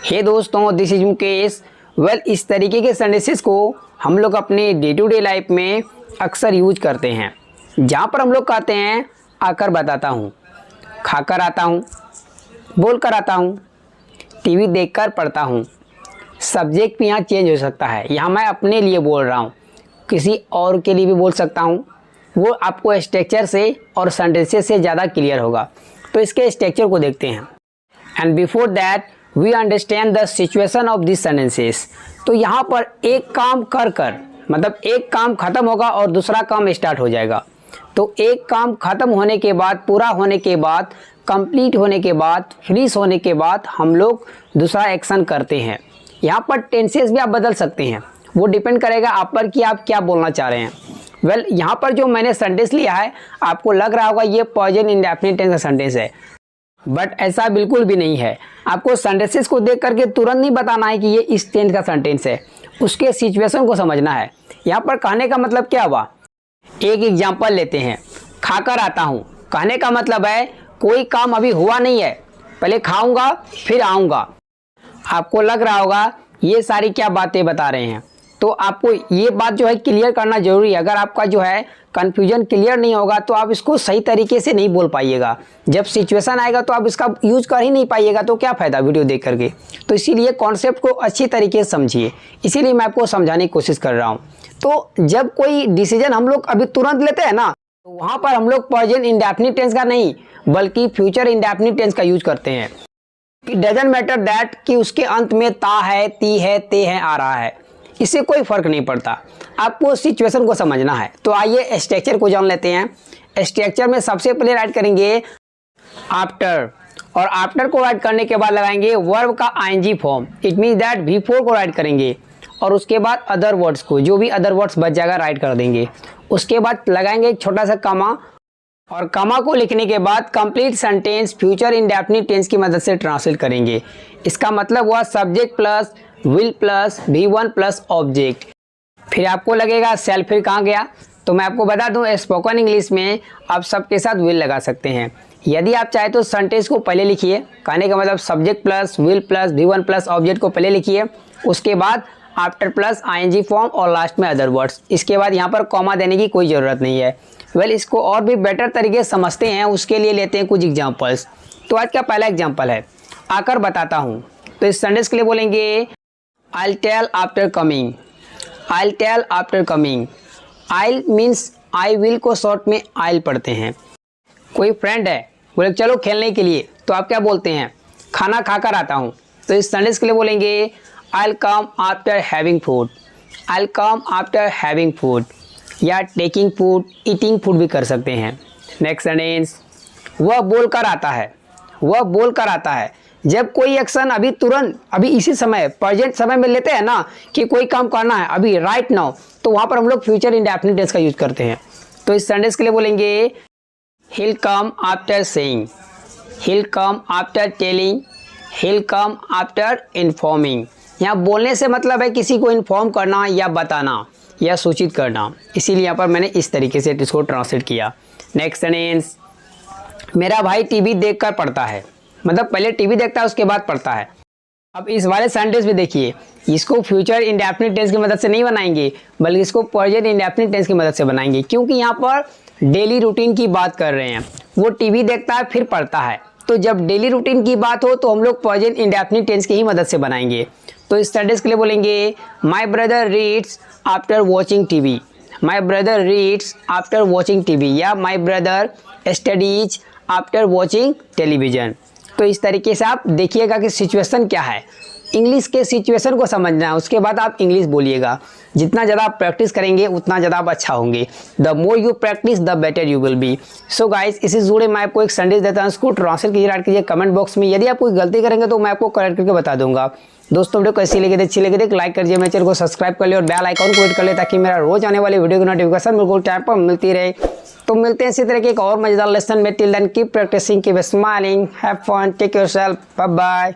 हे दोस्तों, this is Mukesh. इस तरीके के सेंटेंसेस को हम लोग अपने डे टू डे लाइफ में अक्सर यूज करते हैं, जहाँ पर हम लोग कहते हैं आकर बताता हूँ, खाकर आता हूँ, बोल कर आता हूँ, टीवी देखकर पढ़ता हूँ। सब्जेक्ट भी यहाँ चेंज हो सकता है। यहाँ मैं अपने लिए बोल रहा हूँ, किसी और के लिए भी बोल सकता हूँ। वो आपको स्ट्रक्चर से और सेंटेंसेस से ज़्यादा क्लियर होगा। तो इसके स्ट्रक्चर को देखते हैं। And before that we understand the situation of this sentences. तो यहाँ पर एक काम कर मतलब एक काम ख़त्म होगा और दूसरा काम स्टार्ट हो जाएगा। तो एक काम ख़त्म होने के बाद, पूरा होने के बाद, कंप्लीट होने के बाद, फिनिश होने के बाद हम लोग दूसरा एक्शन करते हैं। यहाँ पर टेंसेस भी आप बदल सकते हैं, वो डिपेंड करेगा आप पर कि आप क्या बोलना चाह रहे हैं। यहाँ पर जो मैंने सेंटेंस लिया है, आपको लग रहा होगा ये प्रेजेंट इंडेफिनिट टेंस का सेंटेंस है, बट ऐसा बिल्कुल भी नहीं है। आपको सेंटेंसेस को देख करके तुरंत नहीं बताना है कि ये इस टेंस का सेंटेंस है, उसके सिचुएशन को समझना है। यहाँ पर कहने का मतलब क्या हुआ, एक एग्जांपल लेते हैं। खाकर आता हूँ, कहने का मतलब है कोई काम अभी हुआ नहीं है, पहले खाऊंगा फिर आऊँगा। आपको लग रहा होगा ये सारी क्या बातें बता रहे हैं, तो आपको ये बात जो है क्लियर करना जरूरी है। अगर आपका जो है कन्फ्यूजन क्लियर नहीं होगा तो आप इसको सही तरीके से नहीं बोल पाइएगा। जब सिचुएशन आएगा तो आप इसका यूज कर ही नहीं पाइएगा, तो क्या फ़ायदा वीडियो देख करके। तो इसीलिए कॉन्सेप्ट को अच्छी तरीके से समझिए, इसीलिए मैं आपको समझाने की कोशिश कर रहा हूँ। तो जब कोई डिसीजन हम लोग अभी तुरंत लेते हैं ना, तो वहाँ पर हम लोग प्रेजेंट इंडेफिनिट टेंस का नहीं बल्कि फ्यूचर इंडेफिनिट टेंस का यूज करते हैं। इट डजंट मैटर दैट कि उसके अंत में ता है, ती है, ते है आ रहा है, इससे कोई फर्क नहीं पड़ता। आपको सिचुएशन को समझना है। तो आइए स्ट्रक्चर को जान लेते हैं। स्ट्रक्चर में सबसे पहले राइट करेंगे आफ्टर, और आफ्टर को राइट करने के बाद लगाएंगे वर्ब का ING form. It means that before को राइट करेंगे और उसके बाद अदर वर्ड्स को, जो भी अदर वर्ड्स बच जाएगा राइट कर देंगे। उसके बाद लगाएंगे एक छोटा सा कॉमा, और कॉमा को लिखने के बाद complete sentence future indefinite tense की मदद से ट्रांसलेट करेंगे। इसका मतलब हुआ subject plus will plus V1 plus object. फिर आपको लगेगा सेल्फ फिर कहाँ गया, तो मैं आपको बता दूं स्पोकन इंग्लिश में आप सबके साथ विल लगा सकते हैं। यदि आप चाहे तो सेंटेंस को पहले लिखिए, कहने का मतलब subject plus will plus V1 plus object को पहले लिखिए, उसके बाद आफ्टर प्लस आईएनजी फॉर्म और लास्ट में अदर वर्ड्स। इसके बाद यहाँ पर कॉमा देने की कोई ज़रूरत नहीं है। इसको और भी बेटर तरीके से समझते हैं, उसके लिए लेते हैं कुछ एग्जाम्पल्स। तो आज का पहला एग्जाम्पल है आकर बताता हूँ। तो इस सेंटेंस के लिए बोलेंगे I'll tell after coming. I'll tell after coming. I'll means I will को शॉर्ट में I'll पढ़ते हैं। कोई फ्रेंड है, बोले चलो खेलने के लिए, तो आप क्या बोलते हैं, खाना खाकर आता हूँ। तो इस सेंटेंस के लिए बोलेंगे I'll come after having food. I'll come after having food. या टेकिंग फूड, ईटिंग फूड भी कर सकते हैं। नेक्स्ट सेंटेंस, वह बोल कर आता है। वह बोल कर आता है, जब कोई एक्शन अभी तुरंत, अभी इसी समय, प्रेजेंट समय में लेते हैं ना कि कोई काम करना है अभी राइट नाउ, तो वहाँ पर हम लोग फ्यूचर इंडेफिनिट टेंस का यूज करते हैं। तो इस सेंटेंस के लिए बोलेंगे he'll come after saying, he'll come after telling, he'll come after informing। यहाँ बोलने से मतलब है किसी को इन्फॉर्म करना या बताना या सूचित करना, इसीलिए यहाँ पर मैंने इस तरीके से इसको ट्रांसलेट किया। नेक्स्ट सेंटेंस, मेरा भाई टीवी देखकर पढ़ता है, मतलब पहले टीवी देखता है उसके बाद पढ़ता है। अब इस वाले सेंटेंस भी देखिए, इसको फ्यूचर इंडेफिनिट टेंस की मदद से नहीं बनाएंगे बल्कि इसको प्रेजेंट इंडेफिनिट टेंस की मदद से बनाएंगे, क्योंकि यहाँ पर डेली रूटीन की बात कर रहे हैं। वो टीवी देखता है फिर पढ़ता है, तो जब डेली रूटीन की बात हो तो हम लोग प्रेजेंट इंडेफिनिट टेंस की ही मदद से बनाएंगे। तो इस सेंटेंस के लिए बोलेंगे my brother reads after watching TV. My brother reads after watching TV, या my brother studies after watching television. तो इस तरीके से आप देखिएगा कि सिचुएशन क्या है, इंग्लिश के सिचुएशन को समझना है, उसके बाद आप इंग्लिश बोलिएगा। जितना ज़्यादा आप प्रैक्टिस करेंगे उतना ज़्यादा आप अच्छा होंगे। The more you practice the better you will be. So guys, इसी जुड़े मैं आपको एक सेंटेंस देता हूँ, उसको ट्रांसलेट कीजिए, राइट कीजिए कमेंट बॉक्स में। यदि आप कोई गलती करेंगे तो मैं आपको करेक्ट करके बता दूंगा। दोस्तों वीडियो कैसी लगी, अच्छी लगी तो लाइक करिए, मेरे चैनल को सब्सक्राइब कर लिया और बेल आइकॉन को हिट कर ले, ताकि मेरा रोज आने वाली वीडियो की नोटिफिकेशन बिल्कुल टाइम पर मिलती रहे। तो मिलते हैं इसी तरह के एक और मजेदार लेसन में। Till then keep practicing, keep smiling, have fun, take yourself, bye bye.